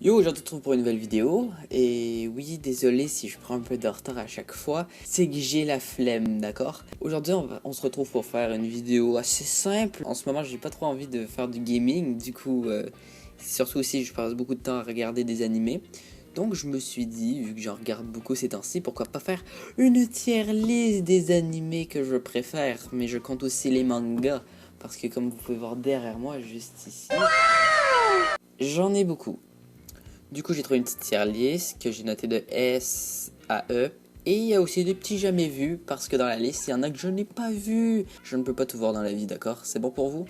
Yo, aujourd'hui on se retrouve pour une nouvelle vidéo, et oui, désolé si je prends un peu de retard à chaque fois, c'est que j'ai la flemme, d'accord? Aujourd'hui on se retrouve pour faire une vidéo assez simple. En ce moment j'ai pas trop envie de faire du gaming, du coup, surtout aussi je passe beaucoup de temps à regarder des animés. Donc je me suis dit, vu que j'en regarde beaucoup ces temps-ci, pourquoi pas faire une tier list des animés que je préfère, mais je compte aussi les mangas, parce que comme vous pouvez voir derrière moi, juste ici, j'en ai beaucoup. Du coup, j'ai trouvé une petite tier list que j'ai notée de S à E. Et il y a aussi des petits jamais vus, parce que dans la liste, il y en a que je n'ai pas vu. Je ne peux pas tout voir dans la vie, d'accord? C'est bon pour vous?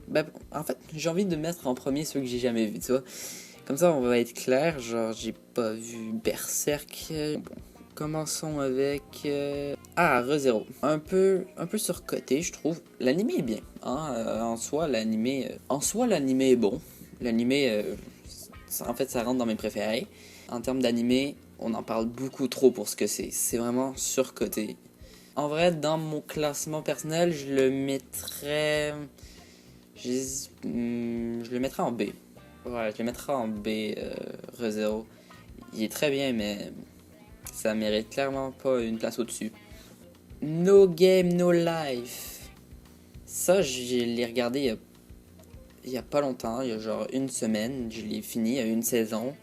Ben, en fait, j'ai envie de mettre en premier ceux que j'ai jamais vus, tu vois. Comme ça, on va être clair. Genre, j'ai pas vu Berserk. Bon, commençons avec... ReZero. Un peu surcoté, je trouve. L'anime est bien. Hein? En soi, l'anime est bon. L'anime... en fait, ça rentre dans mes préférés. En termes d'animé, on en parle beaucoup trop pour ce que c'est. C'est vraiment surcoté. En vrai, dans mon classement personnel, je le mettrais... Je le mettrais en B. Ouais, je le mettrais en B, ReZero. Il est très bien, mais ça mérite clairement pas une place au-dessus. No Game, No Life. Ça, je l'ai regardé il y a pas longtemps, il y a genre une semaine. Je l'ai fini, il y a une saison.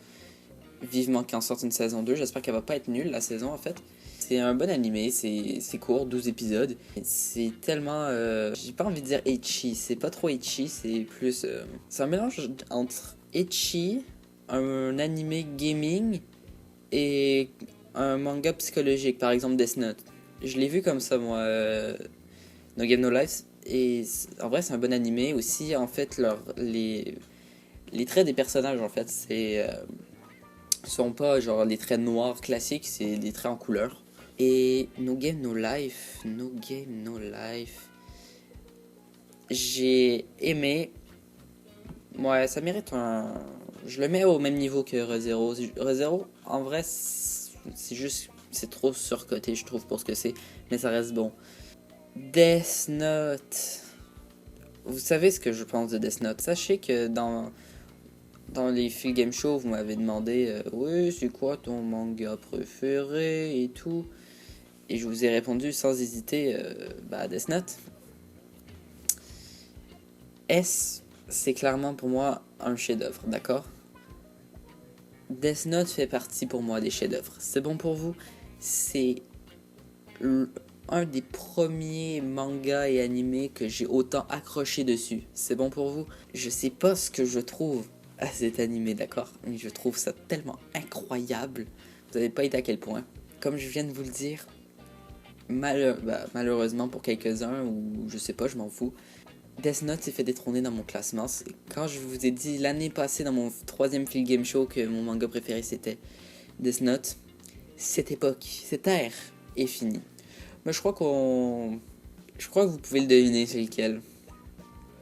Vivement qu'en sorte une saison 2, j'espère qu'elle va pas être nulle la saison en fait. C'est un bon animé, c'est court, 12 épisodes. C'est tellement, j'ai pas envie de dire ecchi, c'est pas trop ecchi, c'est plus... c'est un mélange entre ecchi, un animé gaming et un manga psychologique, par exemple Death Note. Je l'ai vu comme ça moi, No Game No Life, et en vrai c'est un bon animé aussi. En fait, les traits des personnages en fait, c'est... sont pas genre les traits noirs classiques, c'est des traits en couleur. Et No Game No Life, No Game No Life, j'ai aimé. Ouais, ça mérite un... Je le mets au même niveau que ReZero. ReZero, en vrai, c'est juste... C'est trop surcoté, je trouve, pour ce que c'est. Mais ça reste bon. Death Note. Vous savez ce que je pense de Death Note. Sachez que dans les Phil Game Show, vous m'avez demandé oui, c'est quoi ton manga préféré et tout. Et je vous ai répondu sans hésiter Death Note. S, c'est clairement pour moi un chef-d'œuvre, d'accord? Death Note fait partie pour moi des chefs-d'œuvre. C'est bon pour vous? C'est un des premiers mangas et animés que j'ai autant accroché dessus. C'est bon pour vous? Je sais pas ce que je trouve à cet animé, d'accord? Mais je trouve ça tellement incroyable. Vous n'avez pas idée à quel point. Comme je viens de vous le dire, malheureusement pour quelques-uns, ou je sais pas, je m'en fous, Death Note s'est fait détrôner dans mon classement. Quand je vous ai dit l'année passée dans mon troisième Phil Game Show que mon manga préféré c'était Death Note, cette époque, cette ère est finie. Mais je crois que vous pouvez le deviner c'est lequel.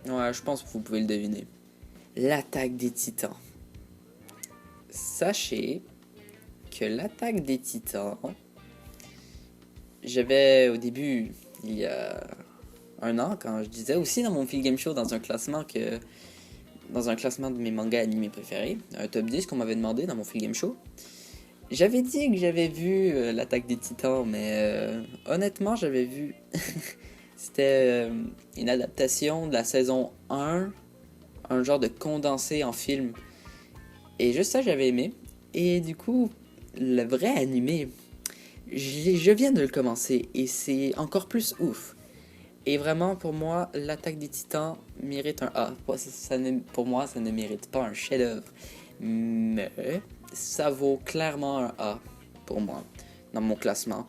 Ouais, je pense que vous pouvez le deviner. L'attaque des titans. Sachez que l'attaque des titans, j'avais au début, il y a un an, quand je disais aussi dans mon Phil Game Show, dans un classement de mes mangas animés préférés, un top 10 qu'on m'avait demandé dans mon Phil Game Show, j'avais dit que j'avais vu l'attaque des titans, mais honnêtement, j'avais vu... C'était une adaptation de la saison 1, un genre de condensé en film. Et juste ça, j'avais aimé. Et du coup, le vrai animé, je viens de le commencer et c'est encore plus ouf. Et vraiment, pour moi, l'attaque des titans mérite un A. Pour moi, ça ne mérite pas un chef-d'œuvre. Mais ça vaut clairement un A pour moi, dans mon classement.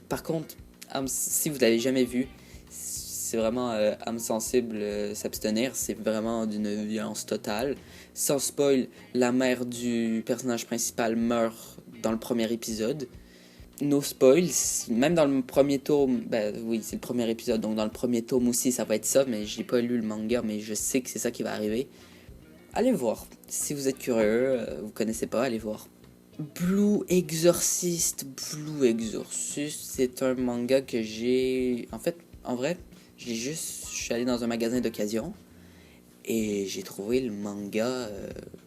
Par contre, si vous l'avez jamais vu, c'est vraiment âme sensible s'abstenir. C'est vraiment d'une violence totale. Sans spoil, la mère du personnage principal meurt dans le premier épisode. No spoil, même dans le premier tome, oui, c'est le premier épisode, donc dans le premier tome aussi, ça va être ça, mais j'ai pas lu le manga, mais je sais que c'est ça qui va arriver. Allez voir, si vous êtes curieux, vous connaissez pas, allez voir. Blue Exorcist, c'est un manga que j'ai... En vrai, je suis allé dans un magasin d'occasion, et j'ai trouvé le manga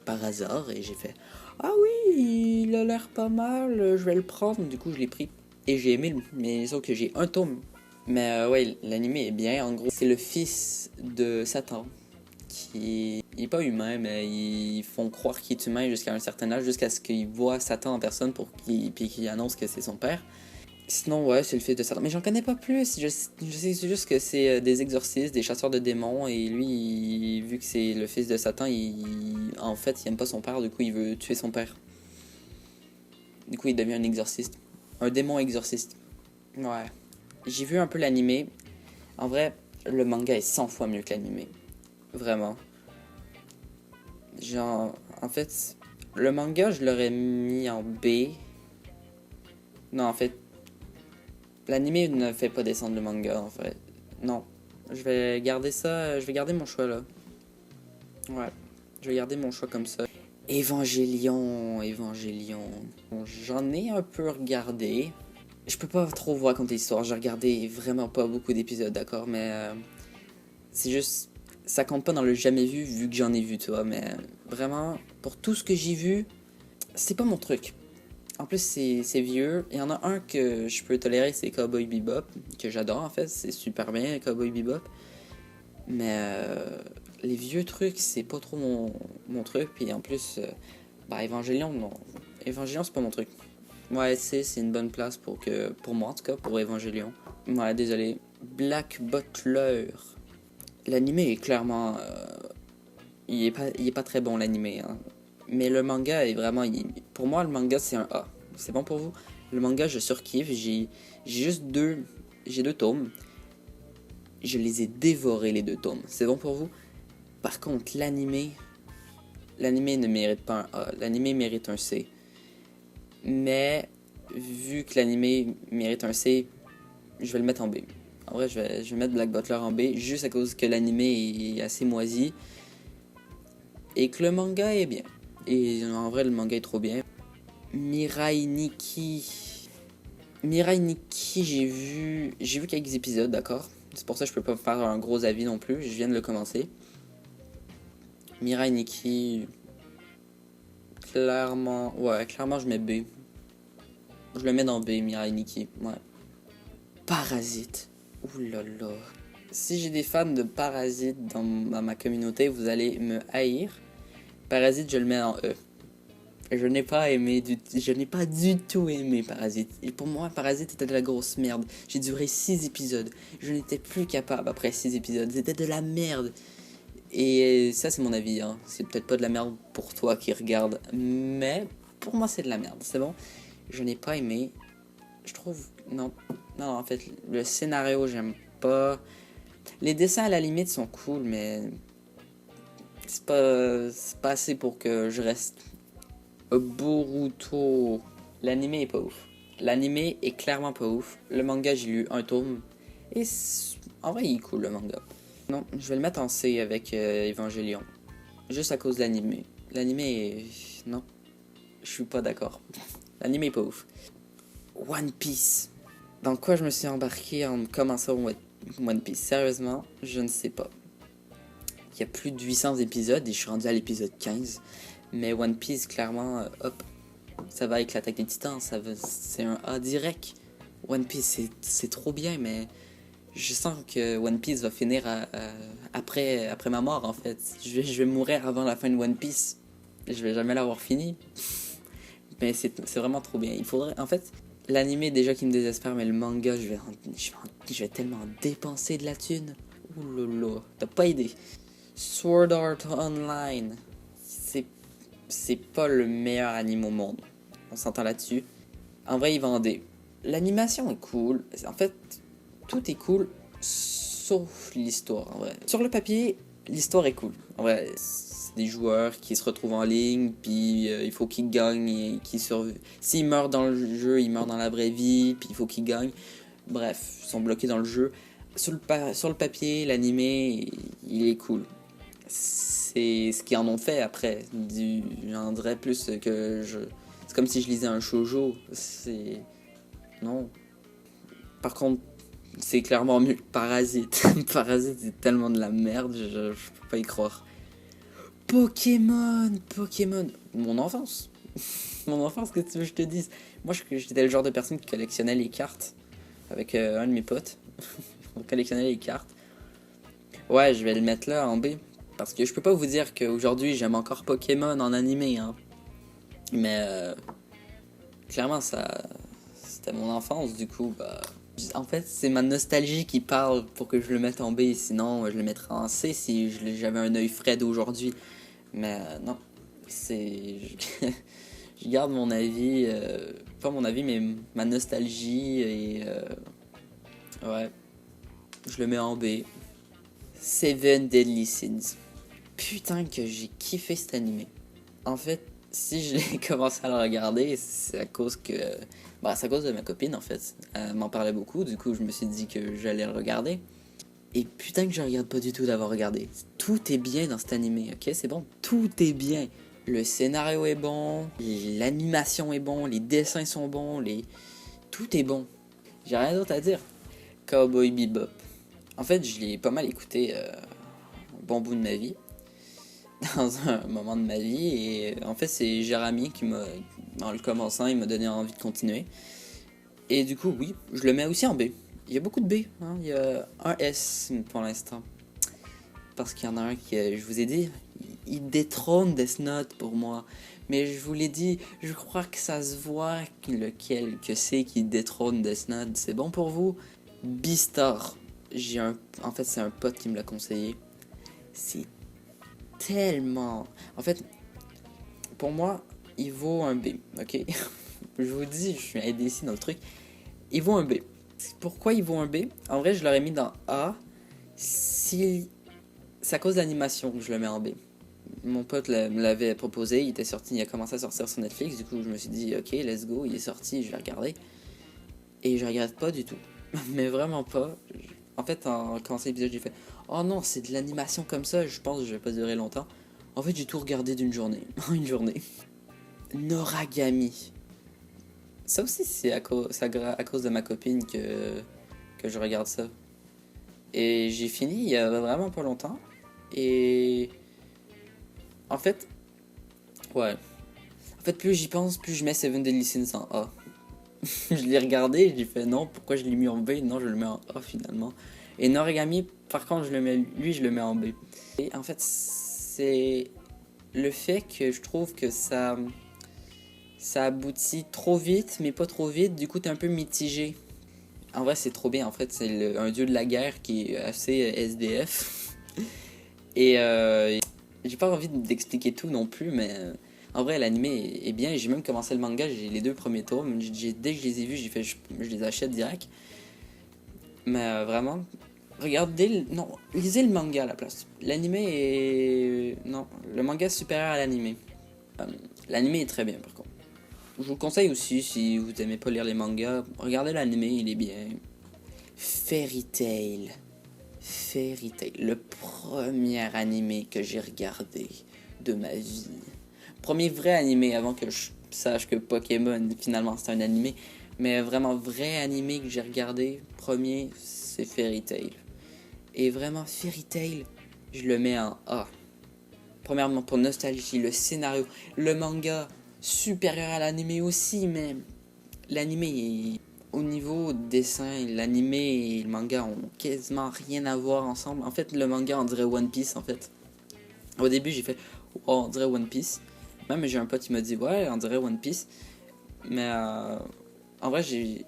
par hasard et j'ai fait ah oui, il a l'air pas mal, je vais le prendre. Du coup, je l'ai pris et j'ai aimé, mais sauf que j'ai un tome. Mais ouais, l'anime est bien. En gros, c'est le fils de Satan qui il est pas humain, mais ils font croire qu'il est humain jusqu'à un certain âge, jusqu'à ce qu'il voit Satan en personne puis qu'il annonce que c'est son père. Sinon, ouais, c'est le fils de Satan. Mais j'en connais pas plus. Je sais juste que c'est des exorcistes, des chasseurs de démons. Et lui, vu que c'est le fils de Satan, en fait, il aime pas son père. Du coup, il veut tuer son père. Du coup, il devient un exorciste. Un démon exorciste. Ouais. J'ai vu un peu l'animé. En vrai, le manga est 100 fois mieux que l'animé. Vraiment. Genre, en fait, le manga, je l'aurais mis en B. Non, en fait, l'anime ne fait pas descendre le manga, en fait. Non. Je vais garder ça. Je vais garder mon choix, là. Ouais. Je vais garder mon choix comme ça. Évangélion. Bon, j'en ai un peu regardé. Je peux pas trop vous raconter l'histoire. J'ai regardé vraiment pas beaucoup d'épisodes, d'accord? Mais c'est juste... Ça compte pas dans le jamais vu que j'en ai vu, tu vois. Mais vraiment, pour tout ce que j'ai vu, c'est pas mon truc. En plus, c'est vieux. Il y en a un que je peux tolérer, c'est Cowboy Bebop, que j'adore en fait. C'est super bien, Cowboy Bebop. Mais les vieux trucs, c'est pas trop mon truc. Puis en plus, Evangelion, non. Evangelion, c'est pas mon truc. Ouais, c'est une bonne place pour moi, en tout cas, pour Evangelion. Ouais, désolé. Black Butler. L'animé est clairement... il est pas très bon, l'animé, hein. Mais le manga est vraiment... pour moi, le manga, c'est un A. C'est bon pour vous? Le manga, je surkiffe. J'ai juste j'ai deux tomes. Je les ai dévorés, les deux tomes. C'est bon pour vous? Par contre, l'animé ne mérite pas un A. L'animé mérite un C. Mais, vu que l'animé mérite un C, je vais le mettre en B. En vrai, je vais mettre Black Butler en B, juste à cause que l'animé est assez moisi. Et que le manga est bien. Et en vrai, le manga est trop bien. Mirai Nikki, j'ai vu quelques épisodes, d'accord? C'est pour ça que je peux pas faire un gros avis non plus, je viens de le commencer. Mirai Nikki, clairement je mets B. Je le mets dans B, Mirai Nikki, ouais. Parasite, oulala. Si j'ai des fans de Parasite dans ma communauté, vous allez me haïr. Parasite, je le mets en E. Je n'ai pas du tout aimé Parasite. Et pour moi, Parasite était de la grosse merde. J'ai duré 6 épisodes. Je n'étais plus capable après 6 épisodes. C'était de la merde. Et ça, c'est mon avis, hein. C'est peut-être pas de la merde pour toi qui regarde. Mais pour moi, c'est de la merde. C'est bon? Je n'ai pas aimé. Je trouve... Non, en fait, le scénario, j'aime pas. Les dessins, à la limite, sont cool, mais... C'est pas assez pour que je reste... Boruto. L'anime est pas ouf. L'anime est clairement pas ouf. Le manga, j'ai lu un tome. Et en vrai, il est cool, le manga. Non, je vais le mettre en C avec Evangelion. Juste à cause de l'anime. L'anime est... Non. Je suis pas d'accord. L'anime est pas ouf. One Piece. Dans quoi je me suis embarqué en commençant One Piece? Sérieusement, je ne sais pas. Il y a plus de 800 épisodes et je suis rendu à l'épisode 15. Mais One Piece, clairement, hop, ça va avec l'Attaque des Titans, c'est un A direct. One Piece, c'est trop bien, mais je sens que One Piece va finir après ma mort, en fait. Je vais mourir avant la fin de One Piece. Je vais jamais l'avoir fini. Mais c'est vraiment trop bien. Il faudrait, en fait, l'anime déjà qui me désespère, mais le manga, je vais tellement dépenser de la thune. Ouh là là, t'as pas idée. Sword Art Online, c'est pas le meilleur anime au monde. On s'entend là-dessus. En vrai, il vendait. L'animation est cool. En fait, tout est cool, sauf l'histoire, en vrai. Sur le papier, l'histoire est cool. En vrai, c'est des joueurs qui se retrouvent en ligne, puis il faut qu'ils gagnent et qu'ils survivent. S'ils meurent dans le jeu, ils meurent dans la vraie vie, puis il faut qu'ils gagnent. Bref, ils sont bloqués dans le jeu. Sur le papier, l'animé, il est cool. C'est ce qu'ils en ont fait après. J'en dirais plus que c'est comme si je lisais un shoujo. Non. Par contre, c'est clairement mieux que Parasite. Parasite, c'est tellement de la merde, je peux pas y croire. Pokémon. Mon enfance. Mon enfance, qu'est-ce que tu veux que je te dise? Moi, j'étais le genre de personne qui collectionnait les cartes avec un de mes potes. On collectionnait les cartes. Ouais, je vais le mettre là en B. Parce que je peux pas vous dire qu'aujourd'hui j'aime encore Pokémon en animé, hein. Mais clairement, c'était mon enfance, du coup, bah. En fait, c'est ma nostalgie qui parle pour que je le mette en B. Sinon, je le mettrais en C si j'avais un œil frais d'aujourd'hui. Mais non, c'est. Je garde mon avis, pas mon avis, mais ma nostalgie et ouais, je le mets en B. Seven Deadly Sins. Putain que j'ai kiffé cet animé. En fait, si je l'ai commencé à le regarder, c'est à cause que... Bah, c'est à cause de ma copine, en fait. Elle m'en parlait beaucoup, du coup, je me suis dit que j'allais le regarder. Et putain que je regarde pas du tout d'avoir regardé. Tout est bien dans cet animé, ok? C'est bon, tout est bien. Le scénario est bon, l'animation est bon, les dessins sont bons, tout est bon. J'ai rien d'autre à dire. Cowboy Bebop. En fait, je l'ai pas mal écouté un bon bout de ma vie. Dans un moment de ma vie. Et en fait, c'est Jérémy qui m'a, en le commençant, il m'a donné envie de continuer. Et du coup, oui, je le mets aussi en B. Il y a beaucoup de B, hein. Il y a un S pour l'instant. Parce qu'il y en a un qui, je vous ai dit, il détrône Death Note pour moi. Mais je vous l'ai dit, je crois que ça se voit lequel que c'est qui détrône Death Note. C'est bon pour vous? Beastar. En fait, c'est un pote qui me l'a conseillé. C'est tellement... En fait, pour moi, il vaut un B, ok? Je vous dis, je suis indécis dans le truc. Il vaut un B. Pourquoi il vaut un B? En vrai, je l'aurais mis dans A si... C'est à cause de l'animation que je le mets en B. Mon pote me l'avait proposé, il a commencé à sortir sur Netflix, du coup je me suis dit ok, let's go, il est sorti, je vais regarder. Et je regarde pas du tout. Mais vraiment pas. En fait, en commençant l'épisode, j'ai fait oh non, c'est de l'animation comme ça, je pense que je vais pas durer longtemps. En fait, j'ai tout regardé d'une journée. Une journée. Noragami. Ça aussi, c'est à cause de ma copine que je regarde ça. Et j'ai fini il y a vraiment pas longtemps. Et en fait, ouais. En fait, plus j'y pense, plus je mets Seven Deadly Sins en A. Je l'ai regardé, j'ai fait non, pourquoi je l'ai mis en B? Non, je le mets en A finalement. Et Noragami, par contre, je le mets en B. Et en fait, c'est le fait que je trouve que ça aboutit trop vite, mais pas trop vite. Du coup, t'es un peu mitigé. En vrai, c'est trop bien. En fait, c'est un dieu de la guerre qui est assez SDF. Et j'ai pas envie d'expliquer tout non plus, mais en vrai, l'animé est bien. J'ai même commencé le manga, j'ai les 2 premiers tomes. Dès que je les ai vus, j'ai fait, je les achète direct. Mais vraiment, regardez, non, lisez le manga à la place. L'animé est... Non, le manga est supérieur à l'animé. L'animé est très bien, par contre. Je vous le conseille aussi, si vous aimez pas lire les mangas, regardez l'animé, il est bien. Fairy Tail. Fairy Tail, le premier animé que j'ai regardé de ma vie. Premier vrai animé avant que je sache que Pokémon finalement c'est un animé. Mais vraiment vrai animé que j'ai regardé, premier, c'est Fairy Tail. Et vraiment Fairy Tail, je le mets en A. Premièrement pour nostalgie, le scénario, le manga, supérieur à l'animé aussi, mais l'animé est... Au niveau dessin, l'animé et le manga ont quasiment rien à voir ensemble. En fait, le manga, on dirait One Piece, en fait. Au début, j'ai fait, oh, on dirait One Piece. Même j'ai un pote qui m'a dit, ouais, on dirait One Piece. Mais en vrai, j'ai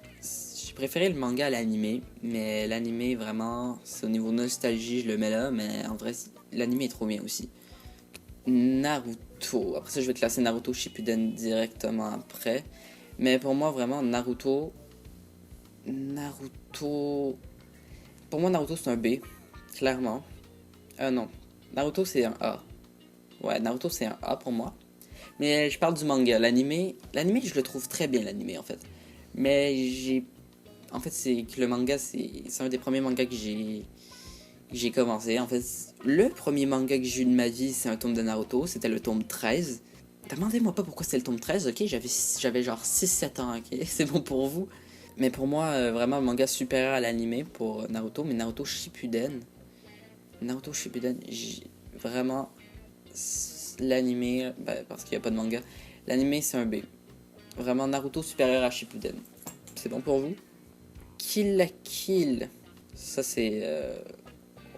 préféré le manga à l'animé. Mais l'animé, vraiment, c'est au niveau nostalgie, je le mets là. Mais en vrai, l'animé est trop bien aussi. Naruto. Après ça, je vais classer Naruto Shippuden directement après. Mais pour moi, vraiment, Naruto... Pour moi, Naruto, c'est un B. Clairement. Non. Naruto, c'est un A. Ouais, Naruto, c'est un A pour moi. Mais je parle du manga. L'animé, je le trouve très bien, l'animé, en fait. Mais En fait, c'est que le manga, c'est un des premiers mangas que j'ai commencé. En fait, le premier manga que j'ai eu de ma vie, c'est un tome de Naruto. C'était le tome 13. Demandez-moi pas pourquoi c'était le tome 13, ok? J'avais genre 6-7 ans, ok? C'est bon pour vous? Mais pour moi, vraiment, le manga supérieur à l'animé pour Naruto. Mais Naruto Shippuden, vraiment, l'animé, parce qu'il n'y a pas de manga, l'animé c'est un B. Vraiment Naruto supérieur à Shippuden. C'est bon pour vous? Kill la Kill. Ça c'est...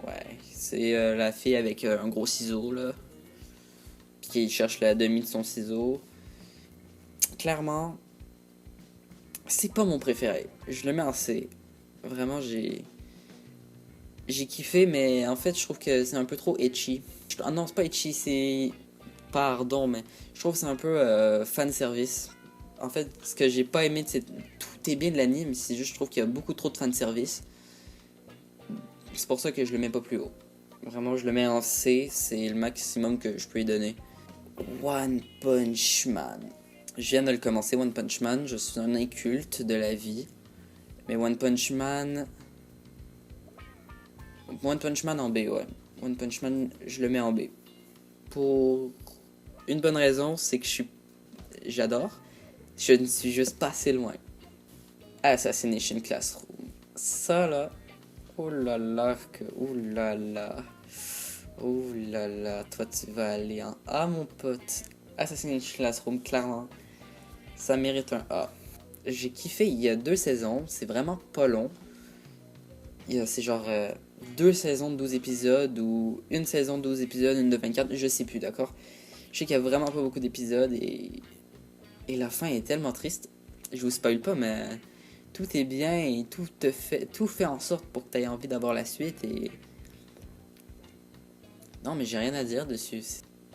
ouais, c'est la fille avec un gros ciseau là. Qui cherche la demi de son ciseau. Clairement, c'est pas mon préféré. Je le mets en C. Vraiment, j'ai kiffé, mais en fait, je trouve que c'est un peu trop ecchi. Ah non, c'est pas ecchi, c'est... Pardon, mais je trouve que c'est un peu fan service. En fait, ce que j'ai pas aimé, c'est tout est bien de l'anime, c'est juste je trouve qu'il y a beaucoup trop de fan service. C'est pour ça que je le mets pas plus haut. Vraiment, je le mets en C, c'est le maximum que je peux lui donner. One Punch Man. Je viens de le commencer, One Punch Man. Je suis un inculte de la vie. Mais One Punch Man... One Punch Man en B, ouais. One Punch Man, je le mets en B. Pour une bonne raison, c'est que j'adore. Je ne suis juste pas assez loin. Assassination Classroom. Ça, là... Oh là là, oh là là... Oh là là, toi tu vas aller en A, mon pote. Assassination Classroom, clairement, ça mérite un A. J'ai kiffé il y a 2 saisons, c'est vraiment pas long. C'est genre 2 saisons de 12 épisodes ou une saison de 12 épisodes, une de 24, je sais plus, d'accord? Je sais qu'il y a vraiment pas beaucoup d'épisodes et la fin est tellement triste. Je vous spoil pas, mais tout est bien et tout fait en sorte pour que tu aies envie d'avoir la suite et... Non, mais j'ai rien à dire dessus.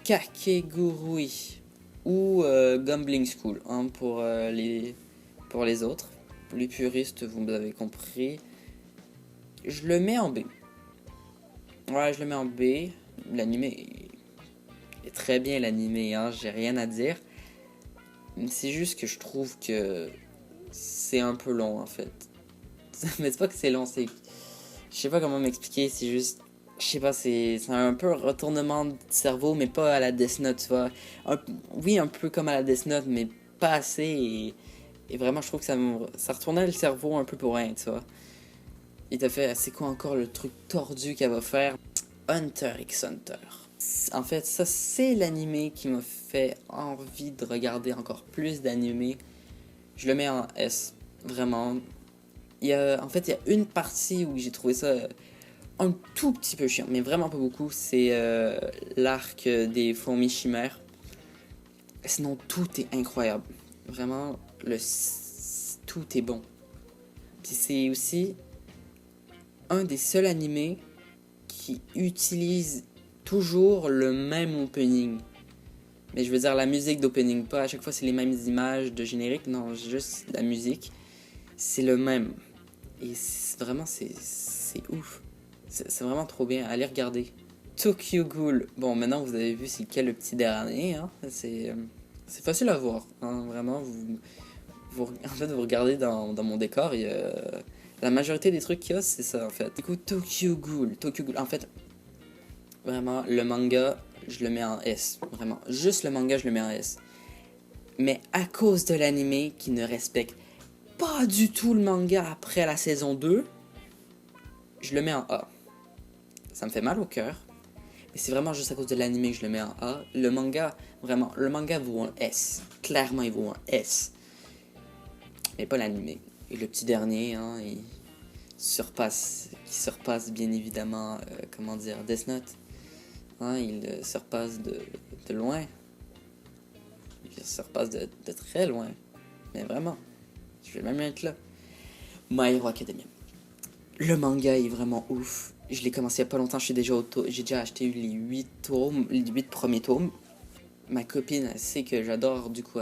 Kakegurui ou Gambling School, hein, pour les autres. Pour les puristes, vous m'avez compris. Je le mets en B. Ouais, je le mets en B. L'animé est très bien, l'animé, hein, j'ai rien à dire. C'est juste que je trouve que c'est un peu long, en fait. Mais c'est pas que c'est long, c'est... Je sais pas comment m'expliquer, c'est juste... Je sais pas, c'est un peu un retournement de cerveau, mais pas à la Death Note, tu vois. Oui, un peu comme à la Death Note, mais pas assez. Et vraiment, je trouve que ça retournait le cerveau un peu pour rien, tu vois. Il t'a fait, c'est quoi encore le truc tordu qu'elle va faire? Hunter x Hunter. En fait, ça, c'est l'animé qui m'a fait envie de regarder encore plus d'animés. Je le mets en S, vraiment. En fait, il y a une partie où j'ai trouvé ça... un tout petit peu chiant, mais vraiment pas beaucoup, c'est l'arc des fourmis chimères. Sinon, tout est incroyable. Vraiment, tout est bon. Puis c'est aussi un des seuls animés qui utilise toujours le même opening. Mais je veux dire la musique d'opening, pas à chaque fois c'est les mêmes images de générique, non, juste la musique. C'est le même. Et vraiment, c'est ouf. C'est vraiment trop bien, allez regarder. Tokyo Ghoul. Bon, maintenant vous avez vu c'est quel le petit dernier, hein. C'est facile à voir, hein. Vraiment, en fait, vous regardez dans mon décor, et la majorité des trucs qu'il y a, c'est ça, en fait. Écoute, Tokyo Ghoul. En fait, vraiment, le manga, je le mets en S. Vraiment, juste le manga, je le mets en S. Mais à cause de l'anime qui ne respecte pas du tout le manga après la saison 2, je le mets en A. Ça me fait mal au cœur. Mais c'est vraiment juste à cause de l'anime que je le mets en A. Le manga, vraiment, le manga vaut un S. Clairement, il vaut un S. Mais pas l'anime. Et le petit dernier, hein, qui surpasse bien évidemment, comment dire, Death Note. Hein, il surpasse de loin. Il surpasse de très loin. Mais vraiment, je vais même mettre là. My Hero Academia. Le manga est vraiment ouf. Je l'ai commencé il n'y a pas longtemps, j'ai déjà acheté les 8 tomes, les 8 premiers tomes. Ma copine, elle sait que j'adore du coup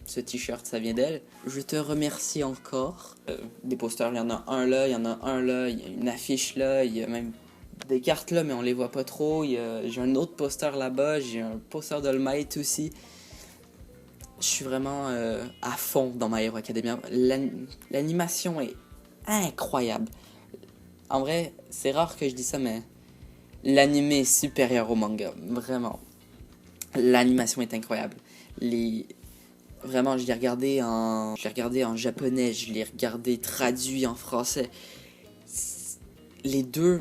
ce t-shirt, ça vient d'elle. Je te remercie encore. Des posters, il y en a un là, il y en a un là, il y a une affiche là, il y a même des cartes là, mais on les voit pas trop. J'ai un autre poster là-bas, j'ai un poster d'All Might aussi. Je suis vraiment à fond dans My Hero Academia. L'animation est incroyable. En vrai, c'est rare que je dise ça, mais l'anime est supérieur au manga. Vraiment. L'animation est incroyable. Vraiment, je l'ai regardé en japonais, je l'ai regardé traduit en français. Les deux,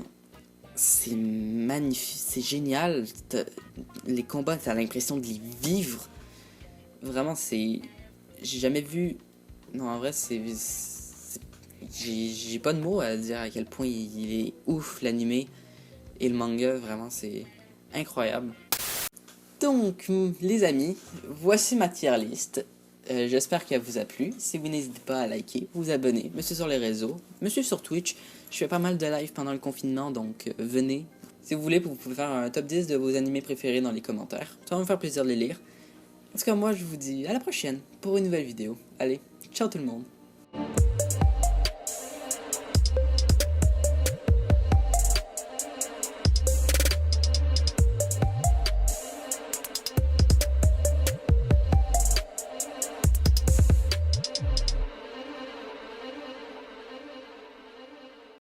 c'est magnifique, c'est génial. Les combats, t'as l'impression de les vivre. Vraiment, c'est... J'ai jamais vu... Non, en vrai, j'ai pas de mots à dire à quel point il est ouf, l'animé. Et le manga, vraiment, c'est incroyable. Donc, les amis, voici ma tier list. J'espère qu'elle vous a plu. Si vous n'hésitez pas à liker, vous abonner, me suivre sur les réseaux, me suivre sur Twitch. Je fais pas mal de live pendant le confinement, donc venez. Si vous voulez, vous pouvez faire un top 10 de vos animés préférés dans les commentaires. Ça va me faire plaisir de les lire. En tout cas, moi, je vous dis à la prochaine pour une nouvelle vidéo. Allez, ciao tout le monde.